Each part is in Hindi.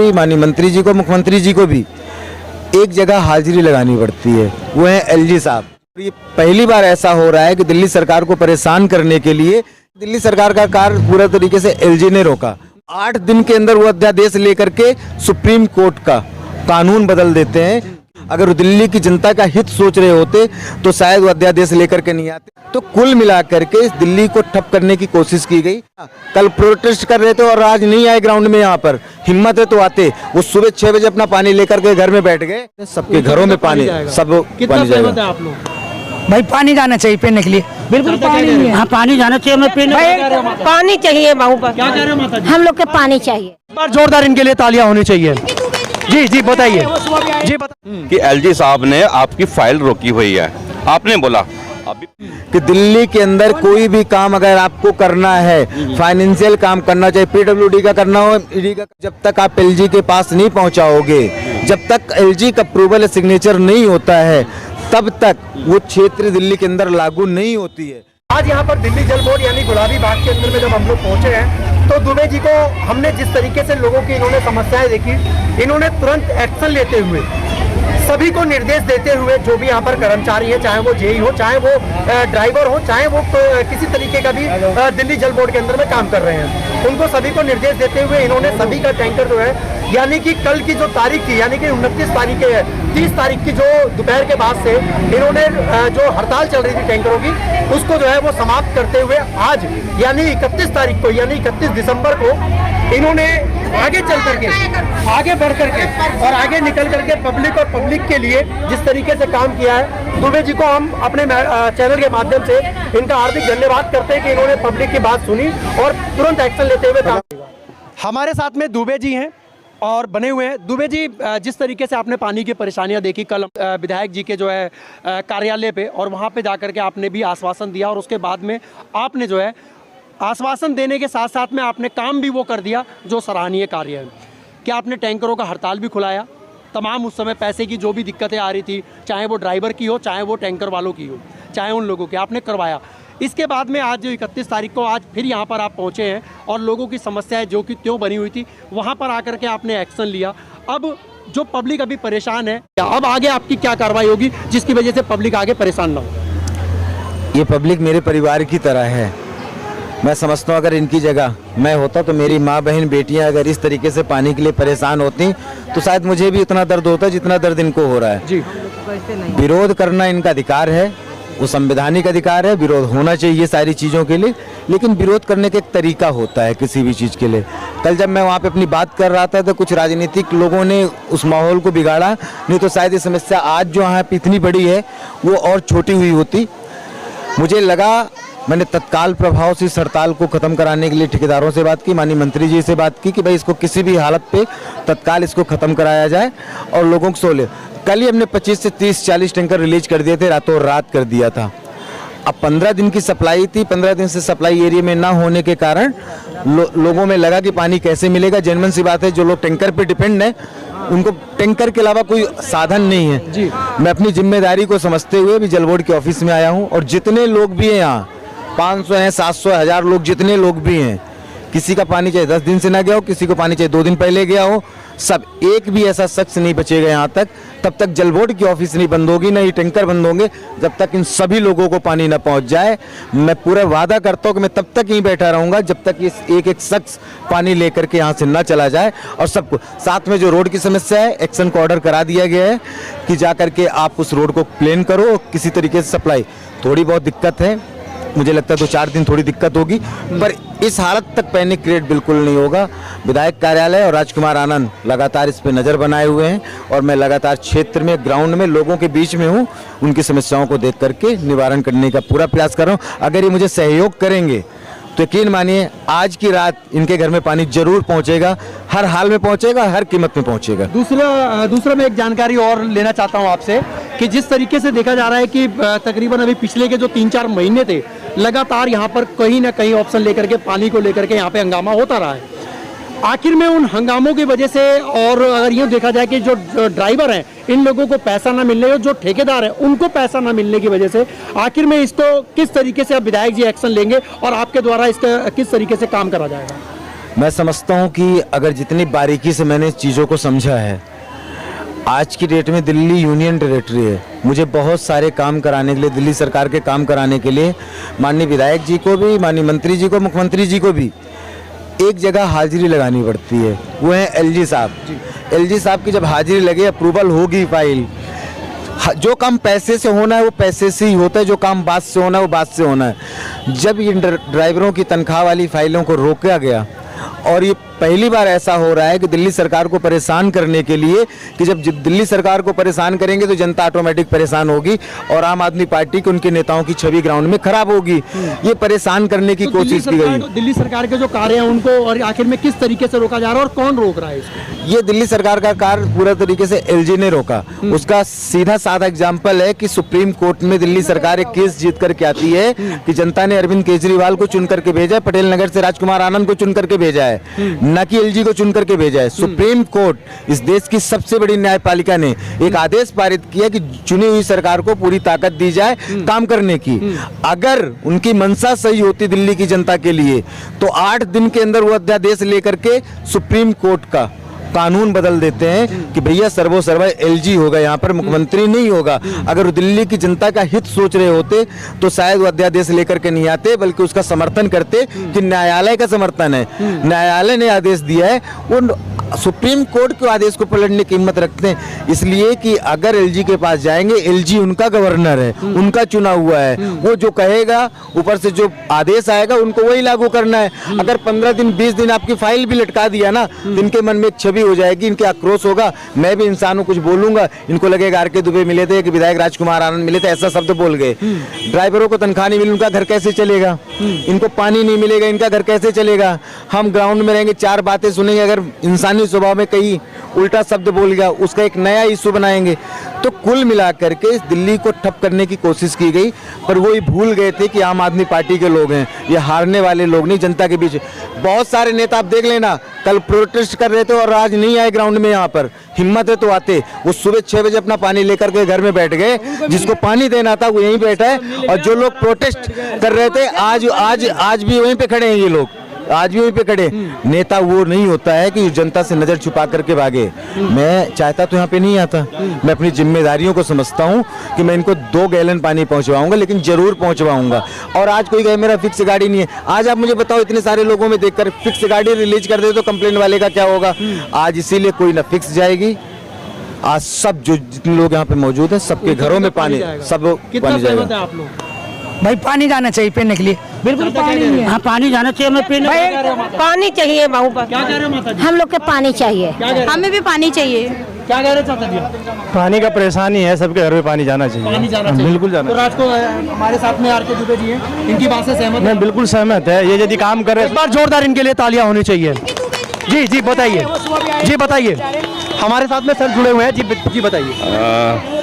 भी, माननीय मंत्री जी को, मुख्यमंत्री जी को भी एक जगह हाजिरी लगानी पड़ती है, वो है एलजी साहब। ये पहली बार ऐसा हो रहा है कि दिल्ली सरकार को परेशान करने के लिए दिल्ली सरकार का कार्य पूरा तरीके से एलजी ने रोका। 8 दिन के अंदर वो अध्यादेश लेकर के सुप्रीम कोर्ट का कानून बदल देते हैं। अगर दिल्ली की जनता का हित सोच रहे होते तो शायद वो अध्यादेश लेकर के नहीं आते। तो कुल मिलाकर के दिल्ली को ठप करने की कोशिश की गई। कल प्रोटेस्ट कर रहे थे और आज नहीं आए ग्राउंड में, यहाँ पर हिम्मत है तो आते। वो सुबह 6 बजे अपना पानी लेकर के घर में बैठ गए। सबके घरों में पानी, सब पानी जाएगा। आप लोग भाई पानी जाना चाहिए पीने के लिए, बिल्कुल पानी नहीं है। हाँ पानी जाना चाहिए, हमें पीने पानी चाहिए। बाबू पर क्या कह रहे हो माता जी? हम लोग के पानी चाहिए। एक बार जोरदार इनके लिए तालियां होनी चाहिए। जी जी बताइए जी कि एलजी साहब ने आपकी फाइल रोकी हुई है, आपने बोला अभी कि दिल्ली के अंदर कोई भी काम अगर आपको करना है, फाइनेंशियल काम करना चाहिए, पीडब्ल्यूडी का करना हो, ईडी का, जब तक आप एलजी के पास नहीं पहुंचाओगे, जब तक एलजी का अप्रूवल या सिग्नेचर नहीं होता है, तब तक वो क्षेत्र दिल्ली के अंदर लागू नहीं होती है। आज यहाँ पर दिल्ली जल बोर्ड यानी गुलाबी बाग के अंदर में जब हम लोग पहुंचे हैं तो दुबे जी को हमने जिस तरीके से लोगों की इन्होंने समस्याएं देखी, इन्होंने तुरंत एक्शन लेते हुए, सभी को निर्देश देते हुए, जो भी यहाँ पर कर्मचारी है, चाहे वो जेई हो, चाहे वो ड्राइवर हो, चाहे वो किसी तरीके का भी दिल्ली जल बोर्ड के अंदर में काम कर रहे हैं, उनको सभी को निर्देश देते हुए इन्होंने सभी का टैंकर जो है, यानी कि कल की जो तारीख थी, यानी कि 29 तारीख के 30 तारीख की जो दोपहर के बाद से इन्होंने जो हड़ताल चल रही थी टैंकरों की, उसको जो है वो समाप्त करते हुए आज यानी 31 तारीख को, यानी 31 दिसंबर को इन्होंने आगे चल करके, आगे बढ़ करके और आगे निकल करके पब्लिक और पब्लिक के लिए जिस तरीके से काम किया है, दुबे जी को हम अपने चैनल के माध्यम से इनका हार्दिक धन्यवाद करते हैं कि इन्होंने पब्लिक की बात सुनी और तुरंत एक्शन लेते हुए काम किया। हमारे साथ में दुबे जी हैं और बने हुए हैं। दुबे जी, जिस तरीके से आपने पानी की परेशानियां देखी कल विधायक जी के जो है कार्यालय पे, और वहाँ पे जाकर के आपने भी आश्वासन दिया और उसके बाद में आपने जो है आश्वासन देने के साथ साथ में आपने काम भी वो कर दिया जो सराहनीय कार्य है कि आपने टैंकरों का हड़ताल भी खुलाया। तमाम उस समय पैसे की जो भी दिक्कतें आ रही थी, चाहे वो ड्राइवर की हो, चाहे वो टैंकर वालों की हो, चाहे उन लोगों की, आपने करवाया। इसके बाद में आज जो 31 तारीख को आज फिर यहाँ पर आप पहुँचे हैं और लोगों की समस्याएं जो कि त्यों बनी हुई थी, वहाँ पर आकर के आपने एक्शन लिया। अब जो पब्लिक अभी परेशान है, अब आगे आपकी क्या कार्रवाई होगी जिसकी वजह से पब्लिक आगे परेशान ना हो? ये पब्लिक मेरे परिवार की तरह है। मैं समझता हूँ अगर इनकी जगह मैं होता तो मेरी माँ बहन बेटियाँ अगर इस तरीके से पानी के लिए परेशान होती तो शायद मुझे भी उतना दर्द होता जितना दर्द इनको हो रहा है। जी, विरोध करना इनका अधिकार है, वो संवैधानिक अधिकार है, विरोध होना चाहिए सारी चीज़ों के लिए, लेकिन विरोध करने का एक तरीका होता है किसी भी चीज़ के लिए। कल जब मैं वहाँ पे अपनी बात कर रहा था तो कुछ राजनीतिक लोगों ने उस माहौल को बिगाड़ा, नहीं तो शायद ये समस्या आज जो यहाँ पे इतनी बड़ी है वो और छोटी हुई होती। मुझे लगा, मैंने तत्काल प्रभाव से इस हड़ताल को ख़त्म कराने के लिए ठेकेदारों से बात की, माननीय मंत्री जी से बात की कि भाई इसको किसी भी हालत पे तत्काल इसको ख़त्म कराया जाए और लोगों को सोले। कल ही हमने 25 से 30-40 टैंकर रिलीज कर दिए थे, रातों रात कर दिया था। अब 15 दिन की सप्लाई थी, 15 दिन से सप्लाई एरिया में ना होने के कारण लोगों में लगा कि पानी कैसे मिलेगा। जेन्युइन सी बात है, जो लोग टैंकर पे डिपेंड हैं उनको टैंकर के अलावा कोई साधन नहीं है। जी, मैं अपनी जिम्मेदारी को समझते हुए भी जल बोर्ड के ऑफिस में आया हूँ और जितने लोग भी हैं यहाँ, 500 हैं, 700, 1000 लोग, जितने लोग भी हैं, किसी का पानी चाहे 10 दिन से ना गया हो, किसी को पानी चाहे 2 दिन पहले गया हो, सब एक भी ऐसा शख्स नहीं बचेगा यहाँ तक। तब तक जल बोर्ड की ऑफिस नहीं बंद होगी, ना ही टैंकर बंद होंगे, जब तक इन सभी लोगों को पानी ना पहुँच जाए। मैं पूरा वादा करता हूँ कि मैं तब तक यहीं बैठा रहूँगा जब तक इस एक शख्स पानी लेकर के यहाँ से ना चला जाए। और सबको साथ में जो रोड की समस्या है, एक्शन को ऑर्डर करा दिया गया है कि जा करके आप उस रोड को प्लेन करो, किसी तरीके से सप्लाई। थोड़ी बहुत दिक्कत है, मुझे लगता है 2-4 दिन थोड़ी दिक्कत होगी, पर इस हालत तक पैनिक क्रिएट बिल्कुल नहीं होगा। विधायक कार्यालय और राजकुमार आनंद लगातार इस पे नज़र बनाए हुए हैं और मैं लगातार क्षेत्र में, ग्राउंड में, लोगों के बीच में हूँ, उनकी समस्याओं को देख करके निवारण करने का पूरा प्रयास कर रहा हूँ। अगर ये मुझे सहयोग करेंगे तो यकीन मानिए आज की रात इनके घर में पानी जरूर पहुंचेगा, हर हाल में पहुंचेगा, हर कीमत में पहुंचेगा। दूसरा मैं एक जानकारी और लेना चाहता हूं आपसे कि जिस तरीके से देखा जा रहा है कि तकरीबन अभी पिछले के जो 3-4 महीने थे, लगातार यहाँ पर कहीं ना कहीं ऑप्शन लेकर के, पानी को लेकर के यहाँ पे हंगामा होता रहा है। आखिर में उन हंगामों की वजह से, और अगर यूँ देखा जाए कि जो ड्राइवर हैं, इन लोगों को पैसा ना मिलने और जो ठेकेदार हैं उनको पैसा ना मिलने की वजह से, आखिर में इसको किस तरीके से अब विधायक जी एक्शन लेंगे और आपके द्वारा इसका किस तरीके से काम करा जाएगा? मैं समझता हूँ कि अगर जितनी बारीकी से मैंने चीज़ों को समझा है, आज की डेट में दिल्ली यूनियन टेरेटरी है। मुझे बहुत सारे काम कराने के लिए, दिल्ली सरकार के काम कराने के लिए माननीय विधायक जी को भी, माननीय मंत्री जी को, मुख्यमंत्री जी को भी एक जगह हाजिरी लगानी पड़ती है, वो है एलजी साहब। एलजी साहब की जब हाजिरी लगे, अप्रूवल होगी फाइल, जो काम पैसे से होना है वो पैसे से ही होता है, जो काम बात से होना है वो बात से होना है। जब ये ड्राइवरों की तनख्वाह वाली फाइलों को रोका गया, और ये पहली बार ऐसा हो रहा है कि दिल्ली सरकार को परेशान करने के लिए, कि जब दिल्ली सरकार को परेशान करेंगे तो जनता ऑटोमेटिक परेशान होगी और आम आदमी पार्टी के, उनके नेताओं की छवि ग्राउंड में खराब होगी। ये परेशान करने की कोशिश की गई। दिल्ली सरकार के जो कार्य हैं उनको और आखिर में किस तरीके से रोका जा रहा है और कौन रोक रहा है इसको? ये दिल्ली सरकार का कार्य पूरा तरीके से एलजी ने रोका। उसका सीधा साधा एग्जाम्पल है कि सुप्रीम कोर्ट में दिल्ली सरकार एक केस जीत करके आती है कि जनता ने अरविंद केजरीवाल को चुन करके भेजा है, पटेल नगर से राजकुमार आनंद को चुन करके भेजा है, न कि एलजी को चुन करके भेजा है। सुप्रीम कोर्ट, इस देश की सबसे बड़ी न्यायपालिका ने एक आदेश पारित किया कि चुनी हुई सरकार को पूरी ताकत दी जाए काम करने की। अगर उनकी मंशा सही होती दिल्ली की जनता के लिए, तो 8 दिन के अंदर वो अध्यादेश लेकर के सुप्रीम कोर्ट का कानून बदल देते हैं कि भैया सर्वोसर्वा एलजी होगा, यहाँ पर मुख्यमंत्री नहीं होगा। अगर दिल्ली की जनता का हित सोच रहे होते तो शायद वो अध्यादेश लेकर के नहीं आते, बल्कि उसका समर्थन करते कि न्यायालय का समर्थन है, न्यायालय ने आदेश दिया है, वो सुप्रीम कोर्ट के आदेश को पलटने की हिम्मत रखते हैं। इसलिए कि अगर एलजी के पास जाएंगे, एलजी उनका गवर्नर है, उनका चुना हुआ है, वो जो कहेगा, ऊपर से जो आदेश आएगा उनको वही लागू करना है। अगर 15 दिन 20 दिन आपकी फाइल भी लटका दिया ना, इनके मन में एक छवि हो जाएगी, इनके आक्रोश होगा। मैं भी इंसान हूं, कुछ बोलूंगा, इनको लगेगा आर के दुबे मिले थे कि विधायक राजकुमार आनंद मिले थे, ऐसा शब्द बोल गए। ड्राइवरों को तनख्वाह नहीं मिली, उनका घर कैसे चलेगा? इनको पानी नहीं मिलेगा, इनका घर कैसे चलेगा? हम ग्राउंड में रहेंगे, 4 बातें सुनेंगे, अगर इंसानी स्वभाव में कहीं उल्टा शब्द बोल गया, उसका एक नया इशू बनाएंगे। तो कुल मिलाकर के इस दिल्ली को ठप करने की कोशिश की गई, पर वो ही भूल गए थे कि आम आदमी पार्टी के लोग हैं, ये हारने वाले लोग नहीं। जनता के बीच बहुत सारे नेता, आप देख लेना, कल प्रोटेस्ट कर रहे थे और आज नहीं आए ग्राउंड में। यहाँ पर हिम्मत है तो आते। वो सुबह 6 बजे अपना पानी लेकर के घर में बैठ गए, जिसको पानी देना था वो यहीं बैठा है। और जो लोग प्रोटेस्ट कर रहे थे आज भी वहीं पे खड़े हैं, ये लोग आज भी वहीं पे खड़े। नेता वो नहीं होता है कि जनता से नजर छुपा करके भागे। मैं चाहता तो यहाँ पे नहीं आता, मैं अपनी जिम्मेदारियों को समझता हूँ कि मैं इनको 2 गैलन पानी पहुँचवाऊंगा, लेकिन जरूर पहुँचवाऊंगा। और आज कोई कहे मेरा फिक्स गाड़ी नहीं है, आज आप मुझे बताओ, इतने सारे लोगों में देखकर फिक्स गाड़ी रिलीज कर दे तो कंप्लेंट वाले का क्या होगा? आज इसीलिए कोई ना फिक्स जाएगी, आज सब जो जितने लोग यहाँ पे मौजूद है, सबके घरों में पानी, सब पानी जाएगा। आप लोग भाई पानी जाना चाहिए पीने के लिए, बिल्कुल पानी नहीं है। हाँ पानी जाना चाहिए हमें पीने के लिए। पानी चाहिए बाबू पर। क्या कह रहे हो माता जी? हम लोग के पानी चाहिए, हमें भी पानी चाहिए। क्या कह रहे हो चाचा जी? पानी का परेशानी है, सबके घर में पानी जाना चाहिए। पानी जाना चाहिए, बिल्कुल जाना। तो रात को हमारे साथ में आर के दुबे जी हैं, इनकी बात से सहमत मैं हैं? बिल्कुल सहमत है। ये यदि काम करे, एक बार जोरदार इनके लिए तालियां होनी चाहिए। जी जी बताइए, जी बताइए, हमारे साथ में सर जुड़े हुए हैं। जी बताइए।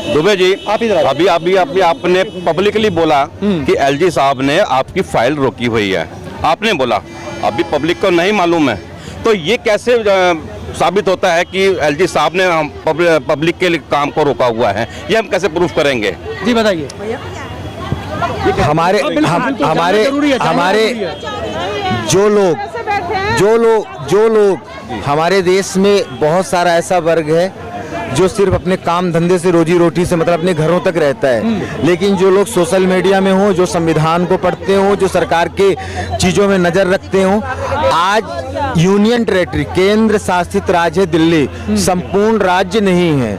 दुबे जी, आप इधर अभी आपने पब्लिकली बोला कि एलजी साहब ने आपकी फाइल रोकी हुई है, आपने बोला, अभी पब्लिक को नहीं मालूम है, तो ये कैसे साबित होता है कि एलजी साहब ने हम पब्लिक के काम को रोका हुआ है? ये हम कैसे प्रूफ करेंगे? जी बताइए। हमारे जो लोग हमारे देश में बहुत सारा ऐसा वर्ग है जो सिर्फ अपने काम धंधे से, रोजी रोटी से मतलब अपने घरों तक रहता है, लेकिन जो लोग सोशल मीडिया में हो, जो संविधान को पढ़ते हो, जो सरकार के चीज़ों में नज़र रखते हो, आज यूनियन टेरेटरी, केंद्र शासित राज्य है दिल्ली, संपूर्ण राज्य नहीं है,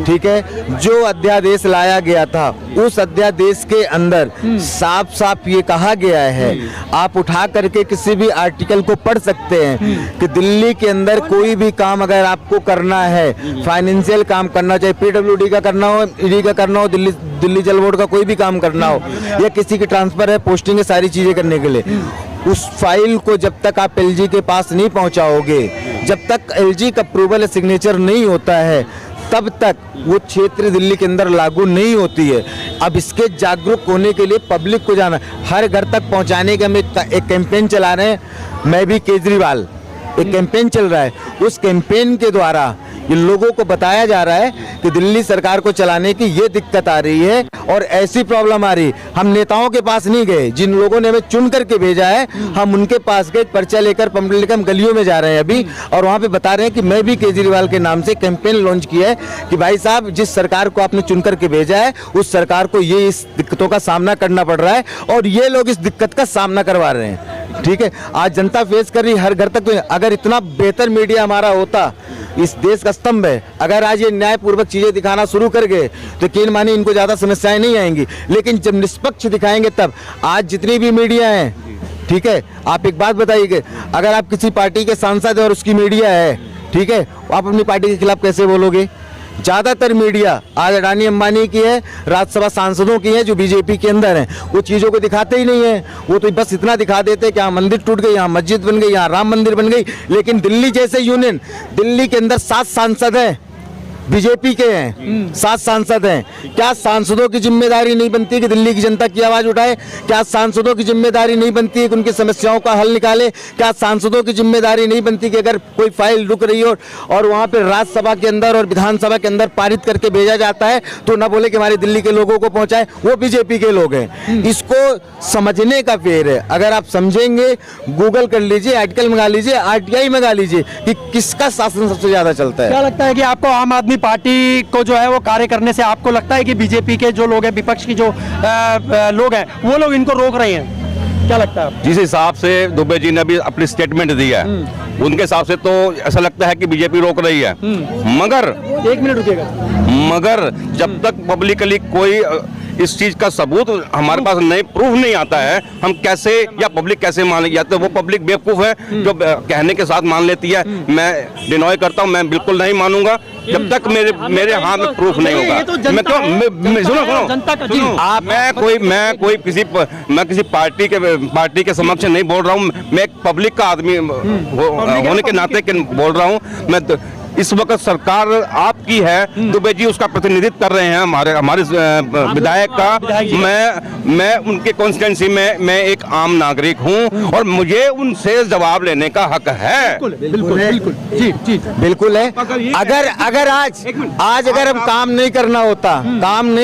ठीक है। जो अध्यादेश लाया गया था, उस अध्यादेश के अंदर साफ साफ ये कहा गया है, आप उठा करके किसी भी आर्टिकल को पढ़ सकते हैं कि दिल्ली के अंदर कोई भी काम अगर आपको करना है, फाइनेंशियल काम करना चाहे, पीडब्ल्यूडी का करना हो, ईडी का करना हो, दिल्ली जल बोर्ड का कोई भी काम करना हो, या किसी की ट्रांसफर है, पोस्टिंग है, सारी चीजें करने के लिए, उस फाइल को जब तक आप एलजी के पास नहीं पहुंचाओगे, जब तक एलजी का अप्रूवल सिग्नेचर नहीं होता है, तब तक वो क्षेत्र दिल्ली के अंदर लागू नहीं होती है। अब इसके जागरूक होने के लिए पब्लिक को जाना, हर घर तक पहुंचाने का हम एक कैंपेन चला रहे हैं, मैं भी केजरीवाल, एक कैंपेन चल रहा है। उस कैंपेन के द्वारा ये लोगों को बताया जा रहा है कि दिल्ली सरकार को चलाने की ये दिक्कत आ रही है और ऐसी प्रॉब्लम आ रही है। हम नेताओं के पास नहीं गए, जिन लोगों ने हमें चुन करके भेजा है हम उनके पास गए, पर्चा लेकर पंप लेकर हम गलियों में जा रहे हैं अभी, और वहाँ पे बता रहे हैं कि मैं भी केजरीवाल के नाम से कैंपेन लॉन्च किया है कि भाई साहब जिस सरकार को आपने चुन करके भेजा है उस सरकार को ये इस दिक्कतों का सामना करना पड़ रहा है और ये लोग इस दिक्कत का सामना करवा रहे हैं। ठीक है, आज जनता फेस कर रही हर घर तक। तो अगर इतना बेहतर मीडिया हमारा होता, इस देश का स्तंभ है, अगर आज ये न्यायपूर्वक चीजें दिखाना शुरू कर गए तो यकीन मानिए इनको ज्यादा समस्याएं नहीं आएंगी। लेकिन जब निष्पक्ष दिखाएंगे तब, आज जितनी भी मीडिया है, ठीक है, आप एक बात बताइए, अगर आप किसी पार्टी के सांसद है और उसकी मीडिया है, ठीक है, आप अपनी पार्टी के खिलाफ कैसे बोलोगे? ज्यादातर मीडिया आज अडानी अंबानी की है, राज्यसभा सांसदों की है जो बीजेपी के अंदर हैं, वो चीजों को दिखाते ही नहीं है। वो तो बस इतना दिखा देते हैं कि यहाँ मंदिर टूट गई, यहाँ मस्जिद बन गई, यहाँ राम मंदिर बन गई। लेकिन दिल्ली जैसे यूनियन, दिल्ली के अंदर 7 सांसद हैं बीजेपी के हैं, 7 सांसद हैं। क्या सांसदों की जिम्मेदारी नहीं बनती कि दिल्ली की जनता की आवाज उठाए? क्या सांसदों की जिम्मेदारी नहीं बनती है कि उनकी समस्याओं का हल निकाले? क्या सांसदों की जिम्मेदारी नहीं बनती कि अगर कोई फाइल रुक रही हो और वहां पे राज्यसभा के अंदर और विधानसभा के अंदर पारित करके भेजा जाता है तो ना बोले कि हमारे दिल्ली के लोगों को पहुंचाए? वो बीजेपी के लोग हैं। इसको समझने का फेर है। अगर आप समझेंगे, गूगल कर लीजिए, आर्टिकल मंगा लीजिए, RTI मंगा लीजिए कि किसका शासन सबसे ज्यादा चलता है। क्या लगता है कि आपको आम आदमी पार्टी को जो है वो कार्य करने से आपको लगता है कि बीजेपी के जो लोग हैं, विपक्ष की जो लोग हैं, वो लोग इनको रोक रहे हैं? क्या लगता है? जिस हिसाब से दुबे जी ने अभी अपनी स्टेटमेंट दी है उनके हिसाब से तो ऐसा लगता है कि बीजेपी रोक रही है। मगर 1 मिनट रुकिएगा। मगर जब तक पब्लिकली कोई इस चीज का सबूत हमारे पास नहीं, प्रूफ नहीं आता है, हम कैसे, या पब्लिक कैसे मान, या तो वो पब्लिक बेवकूफ है जो कहने के साथ मान लेती है। मैं डिनॉय करता हूं, मैं बिल्कुल नहीं मानूंगा जब तक मेरे हाथ में प्रूफ नहीं होगा। मैं क्यों, सुनो, मैं किसी पार्टी के समक्ष नहीं बोल रहा हूँ, मैं एक पब्लिक का आदमी होने के नाते बोल रहा हूँ। मैं इस वक्त सरकार आपकी है, दुबे जी उसका प्रतिनिधित्व कर रहे हैं, हमारे विधायक का। मैं उनके कॉन्स्टिट्यूंसी में मैं एक आम नागरिक हूं और मुझे उनसे जवाब लेने का हक है। बिल्कुल जी जी बिल्कुल है। अगर आज अगर हम काम नहीं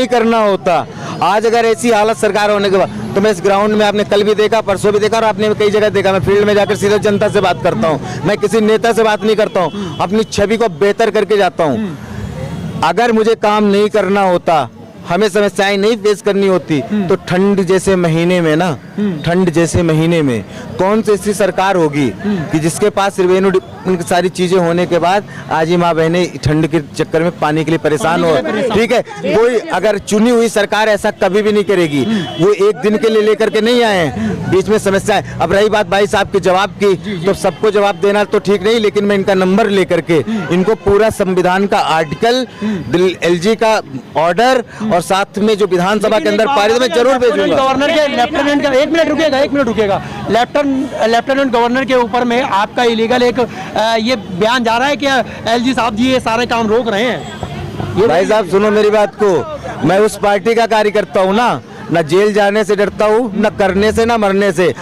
करना होता, आज अगर ऐसी हालत सरकार होने के बाद, तो मैं इस ग्राउंड में, आपने कल भी देखा, परसों भी देखा और आपने कई जगह देखा, मैं फील्ड में जाकर सीधे जनता से बात करता हूँ। मैं किसी नेता से बात नहीं करता हूँ, अपनी छवि को बेहतर करके जाता हूँ। अगर मुझे काम नहीं करना होता, हमें समस्याएं नहीं फेस करनी होती, तो ठंड जैसे महीने में कौन सी ऐसी सरकार होगी कि जिसके पास रेवेन्यू उनकी सारी चीजें होने के बाद आज ही माँ बहनें ठंड के चक्कर में पानी के लिए परेशान हो। ठीक है, कोई अगर चुनी हुई सरकार ऐसा कभी भी नहीं करेगी। वो एक दिन के लिए लेकर के नहीं आए, बीच में समस्या है। अब रही बात भाई साहब के जवाब की, तो सबको जवाब देना तो ठीक नहीं, लेकिन मैं इनका नंबर लेकर के इनको पूरा संविधान का आर्टिकल, LG का ऑर्डर और साथ में जो विधानसभा के अंदर पारित, मैं जरूर भेजूंगा। गवर्नर के लेफ्टिनेंट का, एक मिनट रुकिएगा, लेफ्टिनेंट गवर्नर के ऊपर में आपका इलीगल एक ये बयान जा रहा है कि LG साहब जी ये सारे काम रोक रहे हैं। भाई साहब सुनो मेरी बात को, मैं उस पार्टी का कार्यकर्ता हूँ ना जेल जाने से डरता हूँ, न करने से न मरने से।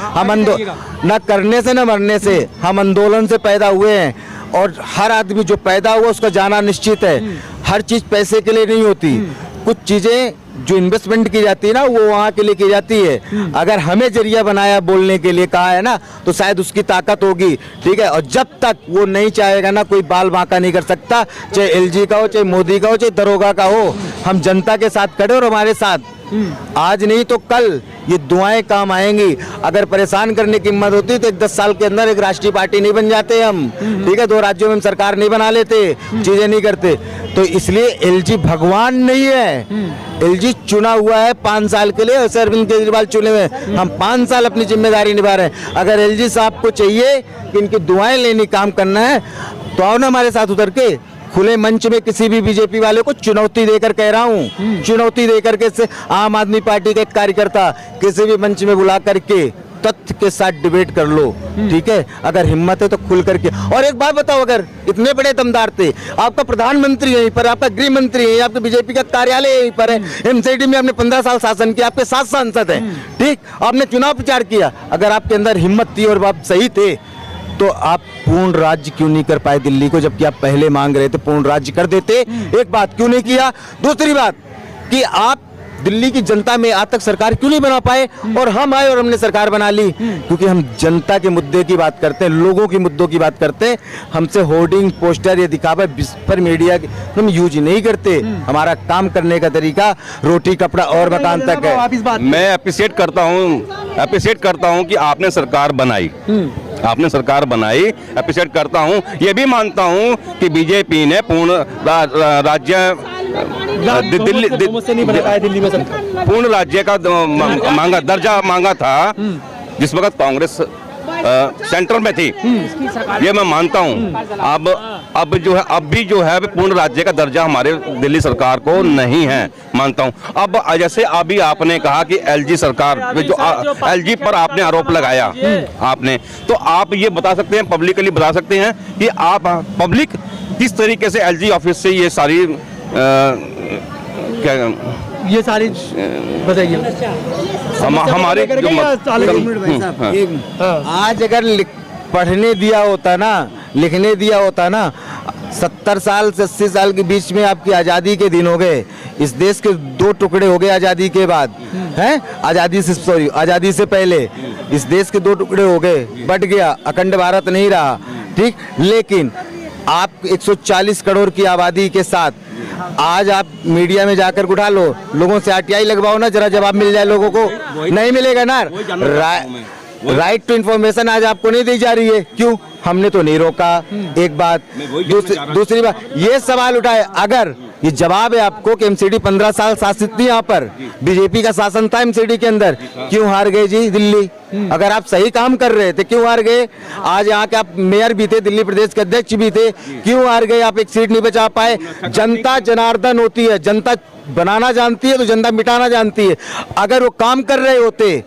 हम आंदोलन से पैदा हुए हैं और हर आदमी जो पैदा हुआ उसका जाना निश्चित है। हर चीज पैसे के लिए नहीं होती, कुछ चीजें जो इन्वेस्टमेंट की जाती है ना, वो वहाँ के लिए की जाती है। अगर हमें जरिया बनाया, बोलने के लिए कहा है ना, तो शायद उसकी ताकत होगी। ठीक है, और जब तक वो नहीं चाहेगा ना, कोई बाल बांका नहीं कर सकता, चाहे LG का हो, चाहे मोदी का हो, चाहे दरोगा का हो। हम जनता के साथ खड़े और हमारे साथ आज नहीं तो कल ये दुआएं काम आएंगी। अगर परेशान करने की हिम्मत होती तो 10 साल के अंदर एक राष्ट्रीय पार्टी नहीं बन जाते हम। ठीक है, 2 राज्यों में हम सरकार नहीं बना लेते, चीजें नहीं करते। तो इसलिए LG भगवान नहीं है, LG चुना हुआ है 5 साल के लिए। ऐसे अरविंद केजरीवाल चुने हुए, हम 5 साल अपनी जिम्मेदारी निभा रहे हैं। अगर LG साहब को चाहिए कि इनकी दुआएं लेनी, काम करना है, तो आओ ना हमारे साथ उतर के खुले मंच में किसी भी बीजेपी वाले को चुनौती देकर कह रहा हूँ, चुनौती देकर के से आम आदमी पार्टी का एक कार्यकर्ता किसी भी मंच में बुला करके तथ्य के साथ डिबेट कर लो। ठीक है, अगर हिम्मत है तो खुल करके। और एक बात बताओ, अगर इतने बड़े दमदार थे, आपका प्रधानमंत्री यहीं पर, आपका गृह मंत्री है, आपके बीजेपी का कार्यालय यहीं पर है, MCD में आपने 15 साल शासन किया, आपके 7 सांसद हैं। ठीक, आपने चुनाव प्रचार किया। अगर आपके अंदर हिम्मत थी और आप सही थे तो आप पूर्ण राज्य क्यों नहीं कर पाए दिल्ली को, जबकि आप पहले मांग रहे थे पूर्ण राज्य कर देते। एक बात क्यों नहीं किया। दूसरी बात कि आप दिल्ली की जनता में आज तक सरकार क्यों नहीं बना पाए, और हम आए और हमने सरकार बना ली। क्योंकि हम जनता के मुद्दे की बात करते हैं, लोगों के मुद्दों की बात करते हैं। हमसे होर्डिंग पोस्टर या दिखावा पर मीडिया हम यूज नहीं करते। हमारा काम करने का तरीका रोटी कपड़ा और मकान तक है। आप इस बात मैं अप्रिशिएट करता हूं कि आपने सरकार बनाई, आपने सरकार बनाई, अप्रिशिएट करता हूं। ये भी मानता हूं कि बीजेपी ने पूर्ण राज्य दिल्ली से नहीं बना पाया दिल्ली में सरकार। पूर्ण राज्य का मांगा दर्जा मांगा था जिस वक्त कांग्रेस सेंट्रल में थी, ये मैं मानता हूं। अब जो है पूर्ण राज्य का दर्जा हमारे दिल्ली सरकार को नहीं है, मानता हूं। अब जैसे अभी आपने कहा कि एलजी सरकार जो एलजी पर आपने आरोप लगाया आपने, तो आप ये बता सकते हैं, पब्लिकली बता सकते हैं कि आप पब्लिक किस तरीके से एलजी ऑफिस से ये सारी क्या ये सारी बताइए हमारे जो आज अगर पढ़ने दिया होता ना, लिखने दिया होता ना, 70 साल से 80 साल के बीच में आपकी आज़ादी के दिन हो गए। इस देश के 2 टुकड़े हो गए आज़ादी के बाद, हैं आज़ादी से पहले इस देश के 2 टुकड़े हो गए, बट गया, अखंड भारत नहीं रहा, ठीक। लेकिन आप 140 करोड़ की आबादी के साथ आज आप मीडिया में जाकर उठा लो, लोगों से आरटीआई लगवाओ ना, जरा जवाब मिल जाए लोगों को, नहीं मिलेगा ना। राइट टू इन्फॉर्मेशन आज आपको नहीं दी जा रही है, क्यों? हमने तो नहीं रोका। एक बात, दूसरी बात ये सवाल उठाए, अगर ये जवाब है आपको कि एमसीडी 15 साल शासित थी, यहाँ पर बीजेपी का शासन था एमसीडी के अंदर, क्यों हार गए जी दिल्ली? अगर आप सही काम कर रहे थे क्यों हार गए? आज यहाँ के आप मेयर भी थे, दिल्ली प्रदेश के अध्यक्ष भी थे, क्यों हार गए? आप एक सीट नहीं बचा पाए। जनता जनार्दन होती है, जनता बनाना जानती है तो जनता मिटाना जानती है। अगर वो काम कर रहे होते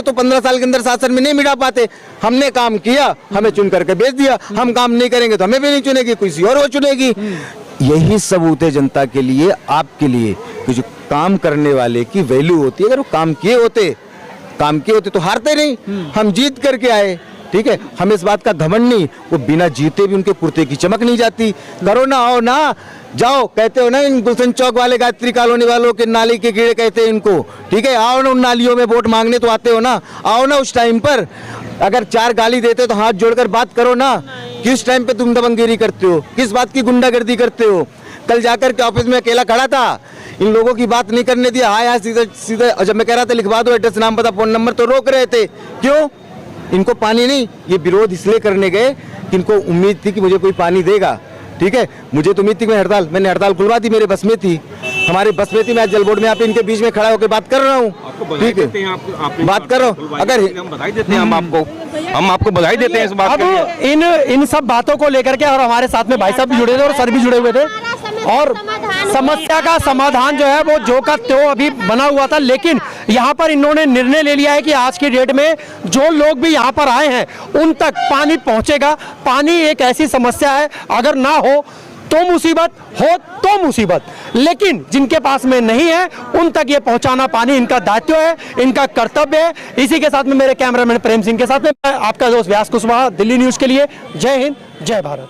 तो 15 साल के अंदर शासन में नहीं मिटा पाते। हमने काम किया, हमें चुन करके भेज दिया, हम काम नहीं करेंगे तो हमें भी नहीं चुनेगी, किसी और वो चुनेगी। यही सबूत है जनता के लिए, आपके लिए, कि जो काम करने वाले की वैल्यू होती है। अगर वो काम किए होते तो हारते नहीं, हम जीत करके आए, ठीक है। हमें इस बात का घमंड नहीं, वो बिना जीते भी उनके कुर्ते की चमक नहीं जाती। करो ना, आओ ना, जाओ, कहते हो ना इन गुलशन चौक वाले गायत्री कॉलोनी वालों के नाली के कीड़े कहते हैं इनको, ठीक है। आओ ना उन नालियों में वोट मांगने, तो आते हो ना, आओ ना उस टाइम पर। अगर 4 गाली देते तो हाथ जोड़कर बात करो ना। किस टाइम पे तुम दबंगगिरी करते हो, किस बात की गुंडागर्दी करते हो? कल जाकर के ऑफिस में अकेला खड़ा था, इन लोगों की बात नहीं करने दिया, हाँ यहाँ सीधे जब मैं कह रहा था लिखवा दो एड्रेस, नाम, पता, फोन नंबर, तो रोक रहे थे। क्यों? इनको पानी नहीं। ये विरोध इसलिए करने गए कि इनको उम्मीद थी कि मुझे कोई पानी देगा, ठीक है। मुझे तो उम्मीद थी, मैंने हड़ताल खुलवा दी, मेरे बस में थी, हमारे बस में थी। मैं जल बोर्ड में यहाँ पे इनके बीच में खड़ा होकर बात कर रहा हूँ, ठीक है। बात करो, अगर हम बधाई देते हैं, हम आपको बधाई देते हैं इस बात अब के लिए। इन सब बातों को लेकर के, और हमारे साथ में भाई साहब भी जुड़े थे और सर भी जुड़े हुए थे, और समस्या का समाधान जो है वो जो का त्यों अभी बना हुआ था। लेकिन यहाँ पर इन्होंने निर्णय ले लिया है कि आज की डेट में जो लोग भी यहाँ पर आए हैं उन तक पानी पहुँचेगा। पानी एक ऐसी समस्या है, अगर ना हो तो मुसीबत, हो तो मुसीबत, लेकिन जिनके पास में नहीं है उन तक ये पहुंचाना पानी इनका दायित्व है, इनका कर्तव्य है। इसी के साथ में मेरे कैमरामैन प्रेम सिंह के साथ में आपका दोस्त व्यास कुशवाहा, दिल्ली न्यूज के लिए। जय हिंद, जय भारत।